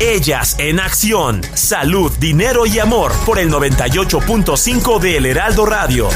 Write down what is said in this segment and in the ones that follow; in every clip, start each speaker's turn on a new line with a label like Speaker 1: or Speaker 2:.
Speaker 1: Ellas en acción. Salud, dinero y amor por el 98.5 de El Heraldo Radio.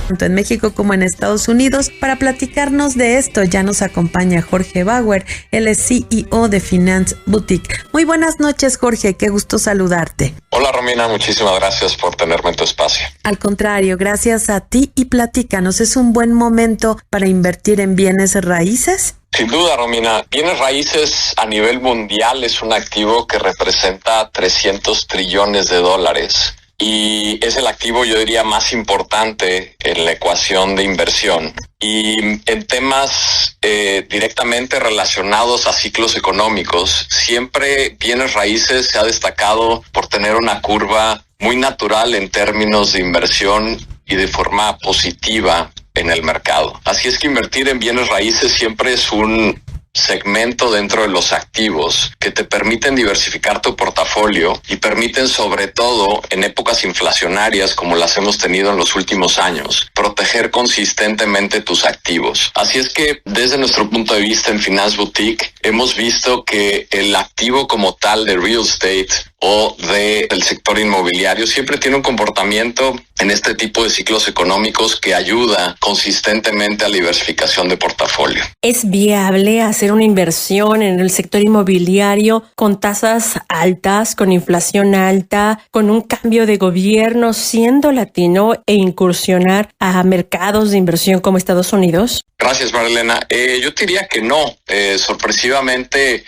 Speaker 2: Tanto en México como en Estados Unidos. Para platicarnos de esto ya nos acompaña Jorge Bauer, él es CEO de Finance Boutique. Muy buenas noches, Jorge, qué gusto saludarte.
Speaker 3: Hola Romina, muchísimas gracias por tenerme en tu espacio.
Speaker 2: Al contrario, gracias a ti y platícanos, ¿es un buen momento para invertir en bienes raíces?
Speaker 3: Sin duda, Romina, bienes raíces a nivel mundial es un activo que representa 300 trillones de dólares. Y es el activo, yo diría, más importante en la ecuación de inversión. Y en temas directamente relacionados a ciclos económicos, siempre bienes raíces se ha destacado por tener una curva muy natural en términos de inversión y de forma positiva en el mercado. Así es que invertir en bienes raíces siempre es un segmento dentro de los activos que te permiten diversificar tu portafolio y permiten, sobre todo en épocas inflacionarias como las hemos tenido en los últimos años, proteger consistentemente tus activos. Así es que desde nuestro punto de vista en Finance Boutique hemos visto que el activo como tal de real estate o del sector inmobiliario siempre tiene un comportamiento en este tipo de ciclos económicos que ayuda consistentemente a la diversificación de portafolio.
Speaker 4: ¿Es viable hacer una inversión en el sector inmobiliario con tasas altas, con inflación alta, con un cambio de gobierno, siendo latino e incursionar a mercados de inversión como Estados Unidos?
Speaker 3: Gracias, Marilena. Yo te diría que no. Sorpresivamente,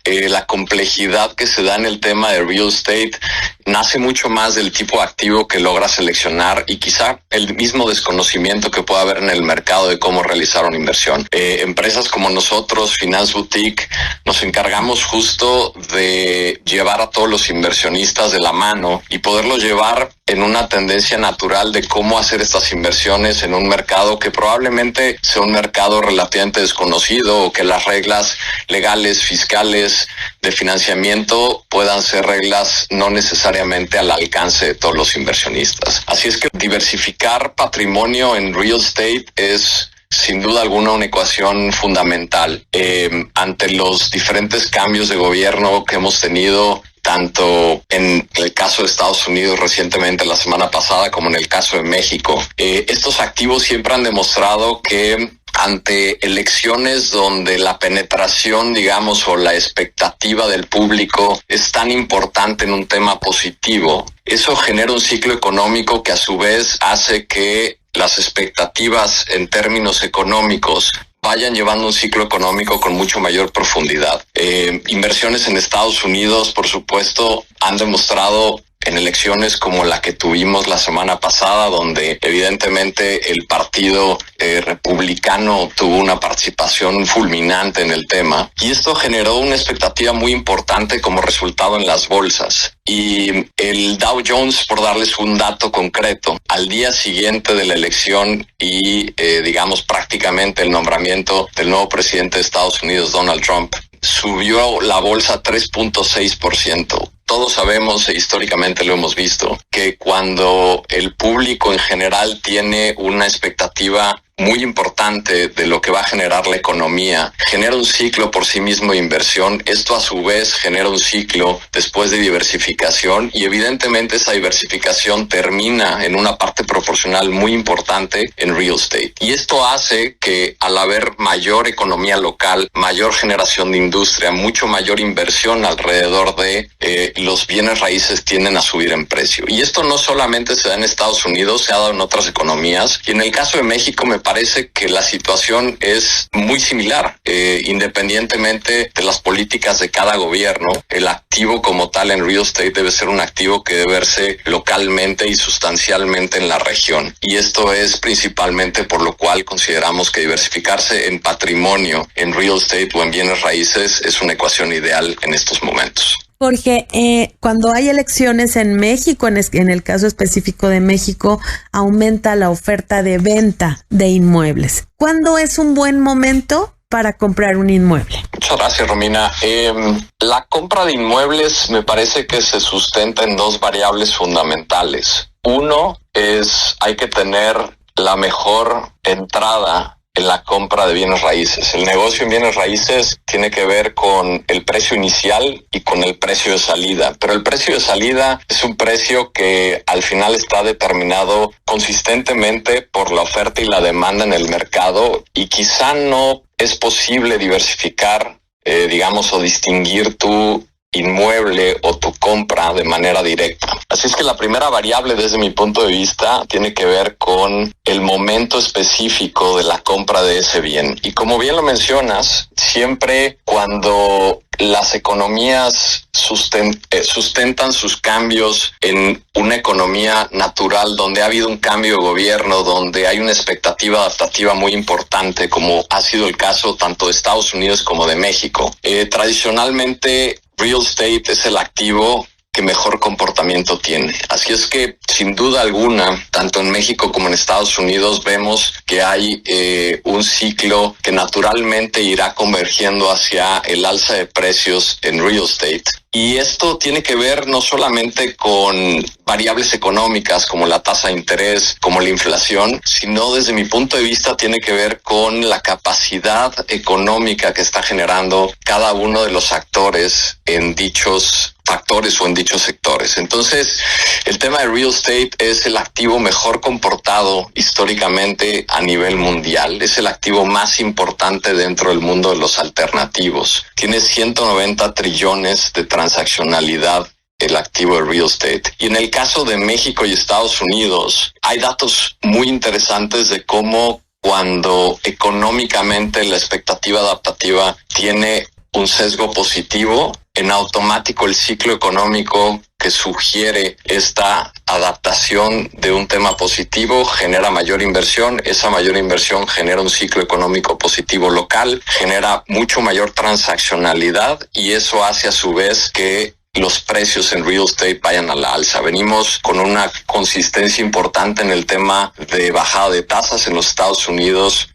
Speaker 3: la complejidad que se da en el tema de real estate nace mucho más del tipo de activo que logra seleccionar y quizá el mismo desconocimiento que pueda haber en el mercado de cómo realizar una inversión. Empresas como nosotros, Finance Boutique, nos encargamos justo de llevar a todos los inversionistas de la mano y poderlos llevar en una tendencia natural de cómo hacer estas inversiones en un mercado que probablemente sea un mercado relativamente desconocido o que las reglas legales, fiscales, de financiamiento puedan ser reglas no necesariamente al alcance de todos los inversionistas. Así es que diversificar patrimonio en real estate es sin duda alguna una ecuación fundamental. Ante los diferentes cambios de gobierno que hemos tenido, tanto en el caso de Estados Unidos recientemente la semana pasada como en el caso de México, estos activos siempre han demostrado que ante elecciones donde la penetración, digamos, o la expectativa del público es tan importante en un tema positivo, eso genera un ciclo económico que a su vez hace que las expectativas en términos económicos vayan llevando un ciclo económico con mucho mayor profundidad. Inversiones en Estados Unidos, por supuesto, han demostrado en elecciones como la que tuvimos la semana pasada, donde evidentemente el partido republicano tuvo una participación fulminante en el tema, y esto generó una expectativa muy importante como resultado en las bolsas. Y el Dow Jones, por darles un dato concreto, al día siguiente de la elección y digamos prácticamente el nombramiento del nuevo presidente de Estados Unidos, Donald Trump, subió la bolsa 3.6%. Todos sabemos, e históricamente lo hemos visto, que cuando el público en general tiene una expectativa muy importante de lo que va a generar la economía, genera un ciclo por sí mismo de inversión. Esto a su vez genera un ciclo después de diversificación y evidentemente esa diversificación termina en una parte proporcional muy importante en real estate. Y esto hace que al haber mayor economía local, mayor generación de industria, mucho mayor inversión alrededor de los bienes raíces tienden a subir en precio. Y esto no solamente se da en Estados Unidos, se ha dado en otras economías. Y en el caso de México me parece que la situación es muy similar. Independientemente de las políticas de cada gobierno, el activo como tal en real estate debe ser un activo que debe verse localmente y sustancialmente en la región. Y esto es principalmente por lo cual consideramos que diversificarse en patrimonio, en real estate o en bienes raíces es una ecuación ideal en estos momentos.
Speaker 2: Jorge, cuando hay elecciones en México, en el caso específico de México, aumenta la oferta de venta de inmuebles. ¿Cuándo es un buen momento para comprar un inmueble?
Speaker 3: Muchas gracias, Romina. La compra de inmuebles me parece que se sustenta en dos variables fundamentales. Uno es, hay que tener la mejor entrada en la compra de bienes raíces. El negocio en bienes raíces tiene que ver con el precio inicial y con el precio de salida, pero el precio de salida es un precio que al final está determinado consistentemente por la oferta y la demanda en el mercado, y quizá no es posible diversificar, o distinguir tu inmueble o tu compra de manera directa. Así es que la primera variable desde mi punto de vista tiene que ver con el momento específico de la compra de ese bien. Y como bien lo mencionas, siempre cuando las economías sustentan sus cambios en una economía natural donde ha habido un cambio de gobierno, donde hay una expectativa adaptativa muy importante, como ha sido el caso tanto de Estados Unidos como de México. Tradicionalmente, real estate es el activo que mejor comportamiento tiene. Así es que, sin duda alguna, tanto en México como en Estados Unidos vemos que hay un ciclo que naturalmente irá convergiendo hacia el alza de precios en real estate. Y esto tiene que ver no solamente con variables económicas como la tasa de interés, como la inflación, sino desde mi punto de vista tiene que ver con la capacidad económica que está generando cada uno de los actores en dichos factores o en dichos sectores. Entonces, el tema de real estate es el activo mejor comportado históricamente a nivel mundial. Es el activo más importante dentro del mundo de los alternativos. Tiene 190 trillones de transaccionalidad el activo de real estate. Y en el caso de México y Estados Unidos, hay datos muy interesantes de cómo cuando económicamente la expectativa adaptativa tiene un sesgo positivo, en automático el ciclo económico que sugiere esta adaptación de un tema positivo genera mayor inversión. Esa mayor inversión genera un ciclo económico positivo local, genera mucho mayor transaccionalidad, y eso hace a su vez que los precios en real estate vayan a la alza. Venimos con una consistencia importante en el tema de bajada de tasas en los Estados Unidos.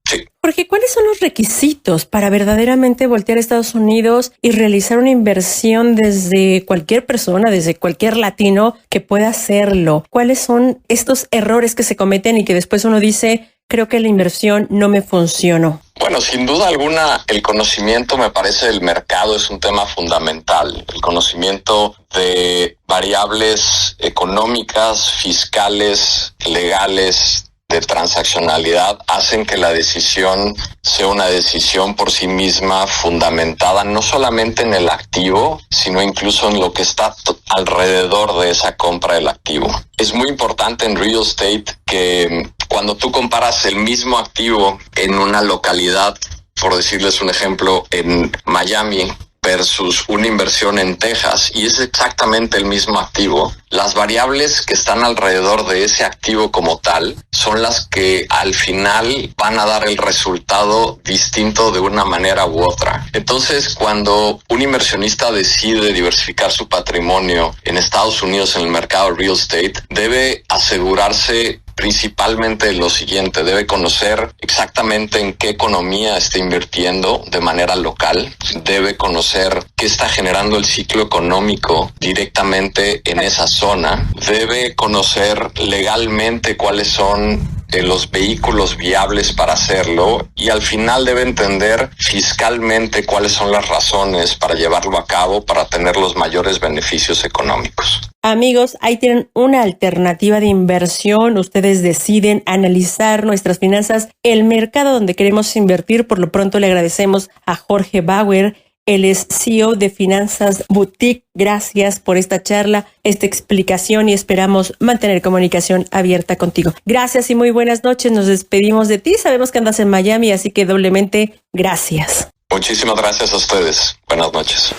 Speaker 3: Sí.
Speaker 4: Jorge, ¿cuáles son los requisitos para verdaderamente voltear a Estados Unidos y realizar una inversión desde cualquier persona, desde cualquier latino que pueda hacerlo? ¿Cuáles son estos errores que se cometen y que después uno dice, creo que la inversión no me funcionó?
Speaker 3: Bueno, sin duda alguna, el conocimiento, me parece, del mercado es un tema fundamental. El conocimiento de variables económicas, fiscales, legales, de transaccionalidad, hacen que la decisión sea una decisión por sí misma fundamentada no solamente en el activo, sino incluso en lo que está alrededor de esa compra del activo. Es muy importante en real estate que cuando tú comparas el mismo activo en una localidad, por decirles un ejemplo, en Miami versus una inversión en Texas, y es exactamente el mismo activo, las variables que están alrededor de ese activo como tal son las que al final van a dar el resultado distinto de una manera u otra. Entonces, cuando un inversionista decide diversificar su patrimonio en Estados Unidos en el mercado real estate, debe asegurarse principalmente lo siguiente: debe conocer exactamente en qué economía está invirtiendo de manera local, debe conocer qué está generando el ciclo económico directamente en esa zona, debe conocer legalmente cuáles son los vehículos viables para hacerlo, y al final debe entender fiscalmente cuáles son las razones para llevarlo a cabo para tener los mayores beneficios económicos.
Speaker 4: Amigos, ahí tienen una alternativa de inversión. Ustedes deciden analizar nuestras finanzas, el mercado donde queremos invertir. Por lo pronto le agradecemos a Jorge Bauer. Él es CEO de Finanzas Boutique. Gracias por esta charla, esta explicación, y esperamos mantener comunicación abierta contigo. Gracias y muy buenas noches. Nos despedimos de ti. Sabemos que andas en Miami, así que doblemente gracias.
Speaker 3: Muchísimas gracias a ustedes. Buenas noches.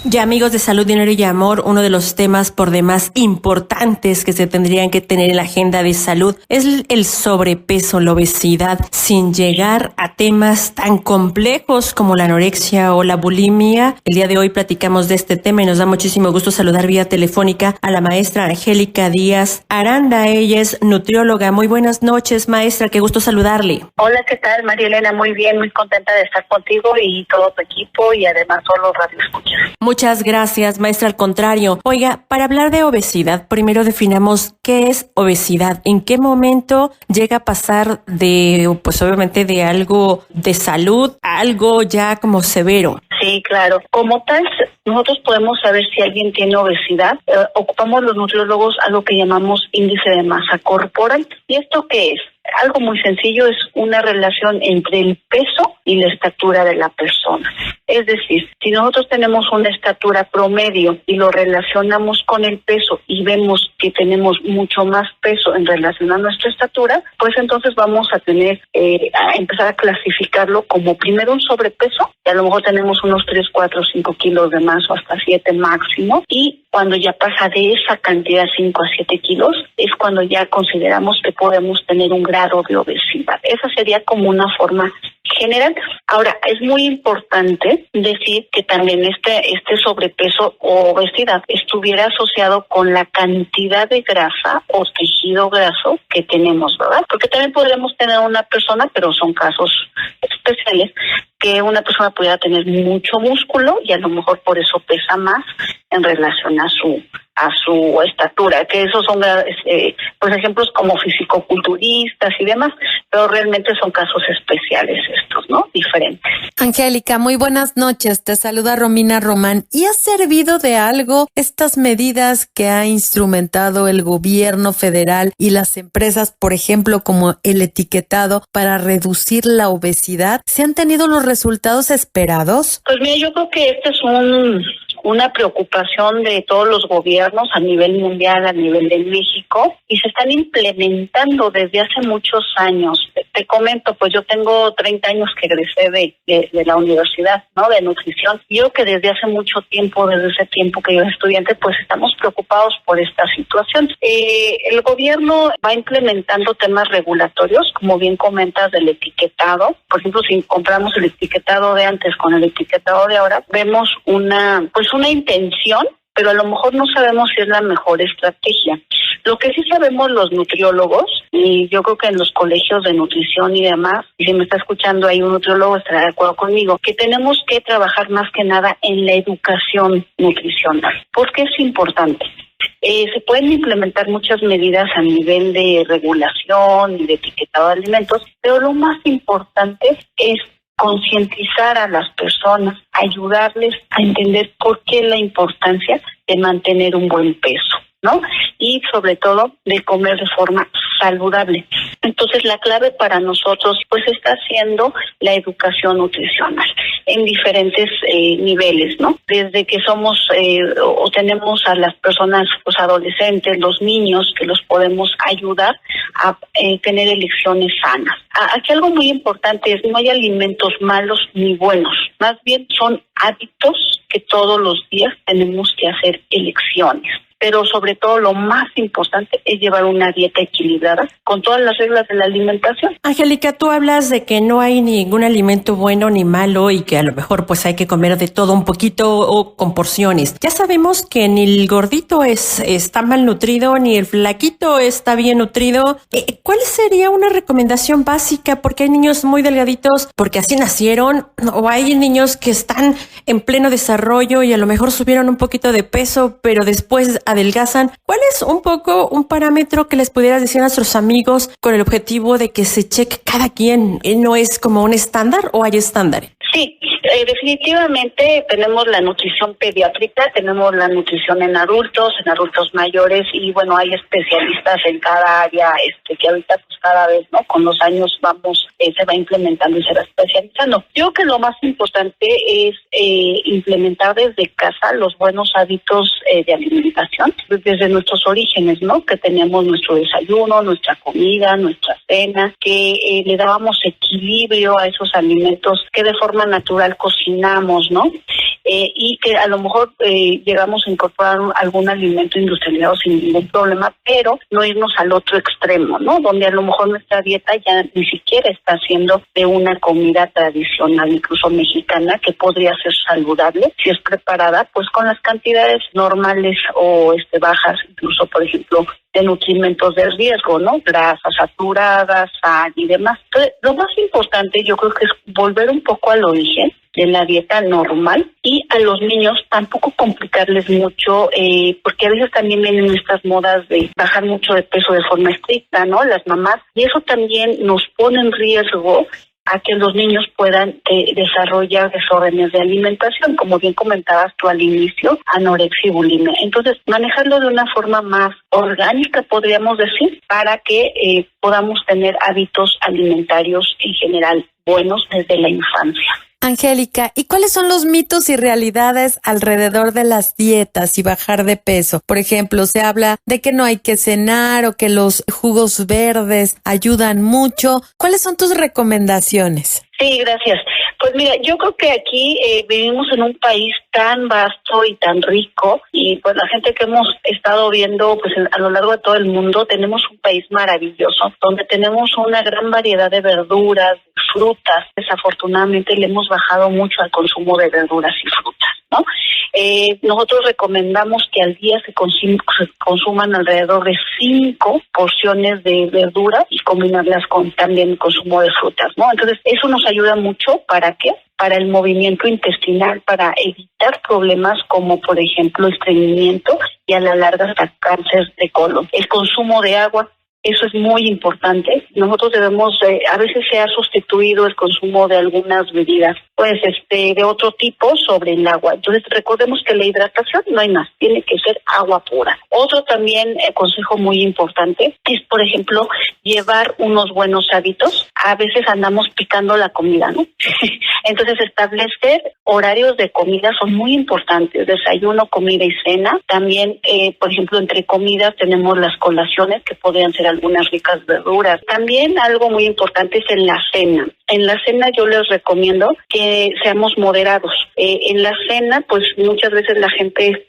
Speaker 4: Ya, amigos de Salud, Dinero y Amor, uno de los temas por demás importantes que se tendrían que tener en la agenda de salud es el sobrepeso, la obesidad, sin llegar a temas tan complejos como la anorexia o la bulimia. El día de hoy platicamos de este tema y nos da muchísimo gusto saludar vía telefónica a la maestra Angélica Díaz Aranda. Ella es nutrióloga. Muy buenas noches, maestra, qué gusto saludarle.
Speaker 5: Hola, ¿qué tal, María Elena? Muy bien, muy contenta de estar contigo y todo tu equipo, y además todos los radioescuchas.
Speaker 4: Muchas gracias, maestra. Al contrario. Oiga, para hablar de obesidad, primero definamos qué es obesidad. ¿En qué momento llega a pasar de, pues obviamente, de algo de salud a algo ya como severo?
Speaker 5: Sí, claro. Como tal, nosotros podemos saber si alguien tiene obesidad. Ocupamos los nutriólogos algo que llamamos índice de masa corporal. ¿Y esto qué es? Algo muy sencillo, es una relación entre el peso y la estatura de la persona. Es decir, si nosotros tenemos una estatura promedio y lo relacionamos con el peso y vemos que tenemos mucho más peso en relación a nuestra estatura, pues entonces vamos a tener a empezar a clasificarlo como primero un sobrepeso, y a lo mejor tenemos unos 3, 4, 5 kilos de más o hasta 7 máximo, y cuando ya pasa de esa cantidad 5 a 7 kilos, es cuando ya consideramos que podemos tener un grado de obesidad. Esa sería como una forma general. Ahora, es muy importante decir que también este sobrepeso o obesidad estuviera asociado con la cantidad de grasa o tejido graso que tenemos, ¿verdad? Porque también podríamos tener una persona, pero son casos especiales, que una persona pudiera tener mucho músculo y a lo mejor por eso pesa más en relación a su estatura, que esos son pues ejemplos como fisicoculturistas y demás, pero realmente son casos especiales estos, ¿no? Diferentes.
Speaker 2: Angélica, muy buenas noches. Te saluda Romina Román. ¿Y ha servido de algo estas medidas que ha instrumentado el gobierno federal y las empresas, por ejemplo, como el etiquetado, para reducir la obesidad? ¿Se han tenido los resultados esperados?
Speaker 5: Pues mira, yo creo que este es una preocupación de todos los gobiernos a nivel mundial, a nivel de México, y se están implementando desde hace muchos años. Te comento, pues yo tengo 30 años que egresé de la universidad, ¿no? De nutrición. Yo que desde hace mucho tiempo, desde ese tiempo que yo era estudiante, pues estamos preocupados por esta situación. El gobierno va implementando temas regulatorios, como bien comentas, del etiquetado. Por ejemplo, si compramos el etiquetado de antes con el etiquetado de ahora, vemos una intención, pero a lo mejor no sabemos si es la mejor estrategia. Lo que sí sabemos los nutriólogos, y yo creo que en los colegios de nutrición y demás, y si me está escuchando ahí un nutriólogo estará de acuerdo conmigo, que tenemos que trabajar más que nada en la educación nutricional. ¿Por qué es importante? Se pueden implementar muchas medidas a nivel de regulación y de etiquetado de alimentos, pero lo más importante es concientizar a las personas, ayudarles a entender por qué la importancia de mantener un buen peso, ¿no? Y sobre todo de comer de forma saludable. Entonces la clave para nosotros pues está siendo la educación nutricional en diferentes niveles, ¿no? Desde que somos o tenemos a las personas pues adolescentes, los niños, que los podemos ayudar a tener elecciones sanas. Aquí algo muy importante es no hay alimentos malos ni buenos, más bien son hábitos que todos los días tenemos que hacer elecciones. Pero sobre todo lo más importante es llevar una dieta equilibrada con todas las reglas de la alimentación.
Speaker 4: Angélica, tú hablas de que no hay ningún alimento bueno ni malo y que a lo mejor pues hay que comer de todo un poquito o con porciones. Ya sabemos que ni el gordito está mal nutrido ni el flaquito está bien nutrido. ¿Cuál sería una recomendación básica? Porque hay niños muy delgaditos porque así nacieron, o hay niños que están en pleno desarrollo y a lo mejor subieron un poquito de peso pero después adelgazan. ¿Cuál es un poco un parámetro que les pudieras decir a nuestros amigos con el objetivo de que se cheque cada quien? ¿No es como un estándar o hay estándares?
Speaker 5: Sí, definitivamente tenemos la nutrición pediátrica, tenemos la nutrición en adultos mayores, y bueno, hay especialistas en cada área que ahorita pues cada vez, ¿no? Con los años se va implementando y se va especializando. Yo creo que lo más importante es implementar desde casa los buenos hábitos de alimentación, desde nuestros orígenes, ¿no? Que tenemos nuestro desayuno, nuestra comida, nuestra cena, que le dábamos equilibrio a esos alimentos que de forma natural cocinamos, ¿no? Y que a lo mejor llegamos a incorporar algún alimento industrializado sin ningún problema, pero no irnos al otro extremo, ¿no? Donde a lo mejor nuestra dieta ya ni siquiera está siendo de una comida tradicional, incluso mexicana, que podría ser saludable si es preparada pues con las cantidades normales o bajas, incluso por ejemplo de nutrimentos de riesgo, ¿no? Grasas saturadas, sal y demás. Entonces, lo más importante yo creo que es volver un poco al origen, de la dieta normal, y a los niños tampoco complicarles mucho, porque a veces también vienen estas modas de bajar mucho de peso de forma estricta, ¿no? Las mamás, y eso también nos pone en riesgo a que los niños puedan desarrollar desórdenes de alimentación, como bien comentabas tú al inicio, anorexia y bulimia. Entonces, manejarlo de una forma más orgánica, podríamos decir, para que podamos tener hábitos alimentarios en general buenos desde la infancia.
Speaker 2: Angélica, ¿y cuáles son los mitos y realidades alrededor de las dietas y bajar de peso? Por ejemplo, se habla de que no hay que cenar o que los jugos verdes ayudan mucho. ¿Cuáles son tus recomendaciones?
Speaker 5: Sí, gracias. Pues mira, yo creo que aquí vivimos en un país tan vasto y tan rico, y pues la gente que hemos estado viendo pues a lo largo de todo el mundo, tenemos un país maravilloso, donde tenemos una gran variedad de verduras, frutas. Desafortunadamente le hemos bajado mucho al consumo de verduras y frutas, ¿no? Nosotros recomendamos que al día se consuman alrededor de 5 porciones de verdura y combinarlas con también el consumo de frutas, ¿no? Entonces, eso nos ayuda mucho. ¿Para qué? Para el movimiento intestinal, para evitar problemas como, por ejemplo, estreñimiento y a la larga hasta cáncer de colon. El consumo de agua, eso es muy importante. Nosotros debemos, a veces se ha sustituido el consumo de algunas bebidas, pues de otro tipo sobre el agua. Entonces recordemos que la hidratación no hay más, tiene que ser agua pura. Otro también consejo muy importante es, por ejemplo, llevar unos buenos hábitos. A veces andamos picando la comida, ¿no? Entonces establecer horarios de comida son muy importantes, desayuno, comida y cena. También, por ejemplo, entre comidas tenemos las colaciones, que podrían ser algunas ricas verduras. También algo muy importante es en la cena. En la cena yo les recomiendo que seamos moderados. En la cena, pues muchas veces la gente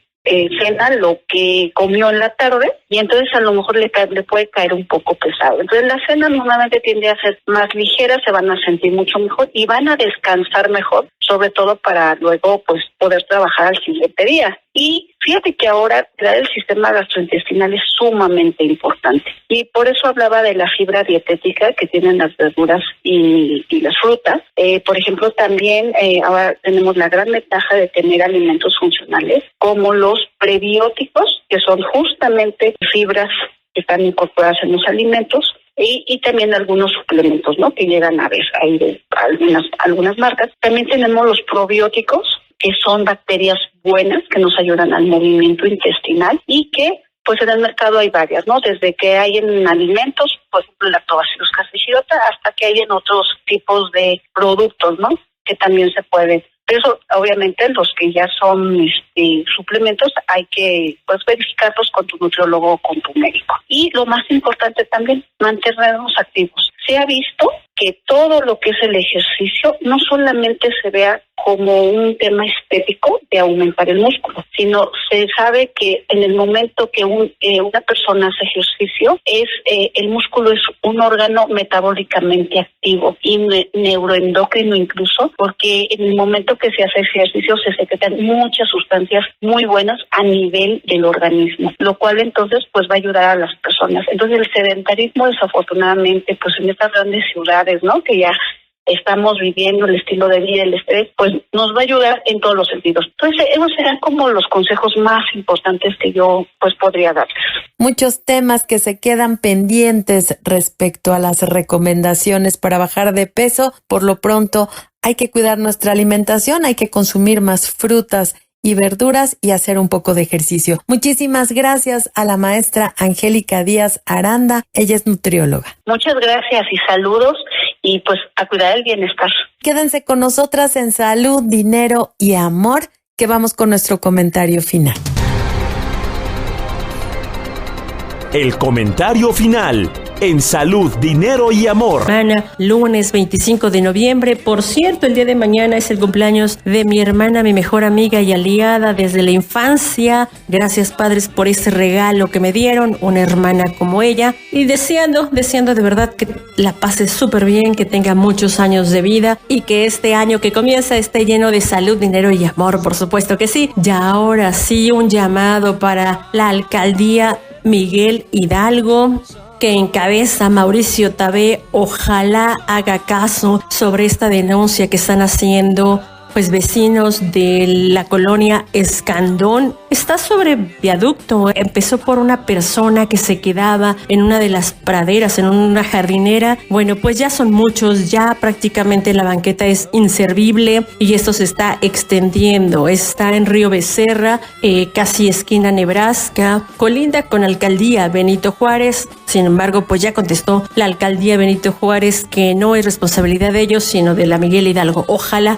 Speaker 5: cena lo que comió en la tarde, y entonces a lo mejor le puede caer un poco pesado. Entonces la cena normalmente tiende a ser más ligera, se van a sentir mucho mejor y van a descansar mejor, sobre todo para luego pues poder trabajar al siguiente día. Y fíjate que ahora crear el sistema gastrointestinal es sumamente importante, y por eso hablaba de la fibra dietética que tienen las verduras y las frutas. Por ejemplo, también ahora tenemos la gran ventaja de tener alimentos funcionales como los prebióticos, que son justamente fibras que están incorporadas en los alimentos, y también algunos suplementos, ¿no?, que llegan a ver ahí de algunas marcas. También tenemos los probióticos, que son bacterias buenas que nos ayudan al movimiento intestinal, y que pues en el mercado hay varias, ¿no? Desde que hay en alimentos, por ejemplo, Lactobacillus caseiota, hasta que hay en otros tipos de productos, ¿no?, que también se pueden. Pero eso, obviamente, los que ya son suplementos, hay que pues verificarlos con tu nutriólogo o con tu médico. Y lo más importante también, mantenernos activos. Se ha visto que todo lo que es el ejercicio no solamente se vea como un tema estético de aumentar el músculo, sino se sabe que en el momento que una persona hace ejercicio, el músculo es un órgano metabólicamente activo y neuroendocrino incluso, porque en el momento que se hace ejercicio se secretan muchas sustancias muy buenas a nivel del organismo, lo cual entonces pues va a ayudar a las personas. Entonces el sedentarismo, desafortunadamente, pues en estas grandes ciudades, ¿no?, que ya estamos viviendo, el estilo de vida, el estrés, pues nos va a ayudar en todos los sentidos. Entonces, esos serán como los consejos más importantes que yo pues podría darles.
Speaker 2: Muchos temas que se quedan pendientes respecto a las recomendaciones para bajar de peso. Por lo pronto, hay que cuidar nuestra alimentación, hay que consumir más frutas y verduras y hacer un poco de ejercicio. Muchísimas gracias a la maestra Angélica Díaz Aranda. Ella es nutrióloga.
Speaker 5: Muchas gracias y saludos, y pues a cuidar el bienestar.
Speaker 2: Quédense con nosotras en Salud, Dinero y Amor, que vamos con nuestro comentario final.
Speaker 1: El comentario final en Salud, Dinero y Amor.
Speaker 4: Lunes 25 de noviembre. Por cierto, el día de mañana es el cumpleaños de mi hermana, mi mejor amiga y aliada desde la infancia. Gracias, padres, por ese regalo que me dieron, una hermana como ella. Y deseando de verdad que la pase súper bien, que tenga muchos años de vida y que este año que comienza esté lleno de salud, dinero y amor, por supuesto que sí. Ya ahora sí, un llamado para la alcaldía Miguel Hidalgo, que encabeza Mauricio Tabé. Ojalá haga caso sobre esta denuncia que están haciendo pues vecinos de la colonia Escandón. Está sobre viaducto. Empezó por una persona que se quedaba en una de las praderas, en una jardinera. Bueno, pues ya son muchos, ya prácticamente la banqueta es inservible y esto se está extendiendo. Está en Río Becerra, casi esquina Nebraska, colinda con alcaldía Benito Juárez. Sin embargo, pues ya contestó la alcaldía Benito Juárez que no es responsabilidad de ellos, sino de la Miguel Hidalgo. Ojalá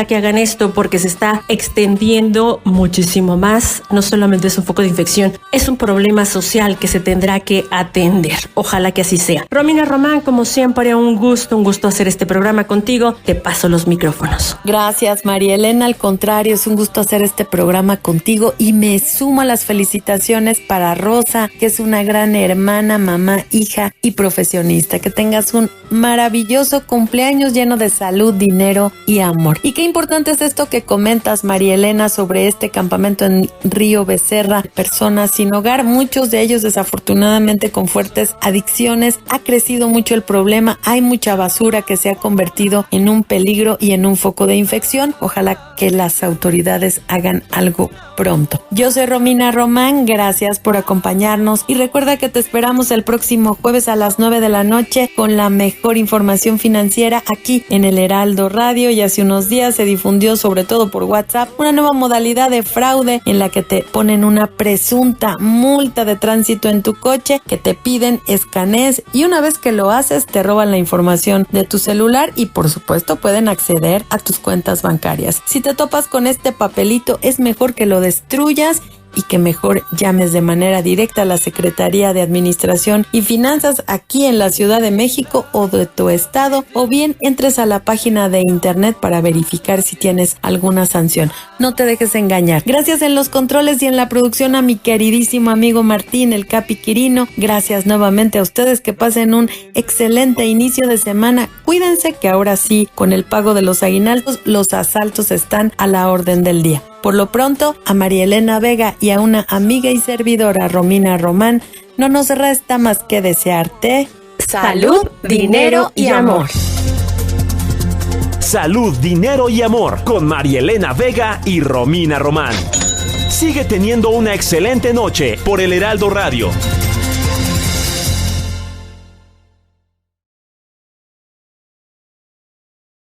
Speaker 4: que hagan esto porque se está extendiendo muchísimo más. No solamente es un foco de infección, es un problema social que se tendrá que atender. Ojalá que así sea. Romina Román, como siempre, un gusto hacer este programa contigo. Te paso los micrófonos.
Speaker 2: Gracias, María Elena. Al contrario, es un gusto hacer este programa contigo y me sumo a las felicitaciones para Rosa, que es una gran hermana, mamá, hija y profesionista. Que tengas un maravilloso cumpleaños lleno de salud, dinero y amor. Y qué importante es esto que comentas, María Elena, sobre este campamento en Río Becerra. Personas sin hogar, muchos de ellos desafortunadamente con fuertes adicciones. Ha crecido mucho el problema, hay mucha basura que se ha convertido en un peligro y en un foco de infección. Ojalá que las autoridades hagan algo pronto. Yo soy Romina Román, gracias por acompañarnos y recuerda que te esperamos el próximo jueves a las 9 de la noche con la mejor información financiera aquí en el Heraldo Radio. Y hace unos días se difundió, sobre todo por WhatsApp, una nueva modalidad de fraude en la que te ponen una presunta multa de tránsito en tu coche, que te piden escanees y una vez que lo haces te roban la información de tu celular y por supuesto pueden acceder a tus cuentas bancarias. Si te topas con este papelito es mejor que lo destruyas y que mejor llames de manera directa a la Secretaría de Administración y Finanzas aquí en la Ciudad de México o de tu estado, o bien entres a la página de internet para verificar si tienes alguna sanción. No te dejes engañar. Gracias en los controles y en la producción a mi queridísimo amigo Martín, el Capi Quirino. Gracias nuevamente a ustedes, que pasen un excelente inicio de semana. Cuídense que ahora sí, con el pago de los aguinaldos, los asaltos están a la orden del día. Por lo pronto, a María Elena Vega y a una amiga y servidora, Romina Román, no nos resta más que desearte
Speaker 4: salud, dinero y amor.
Speaker 1: Salud, dinero y amor con María Elena Vega y Romina Román. Sigue teniendo una excelente noche por el Heraldo Radio.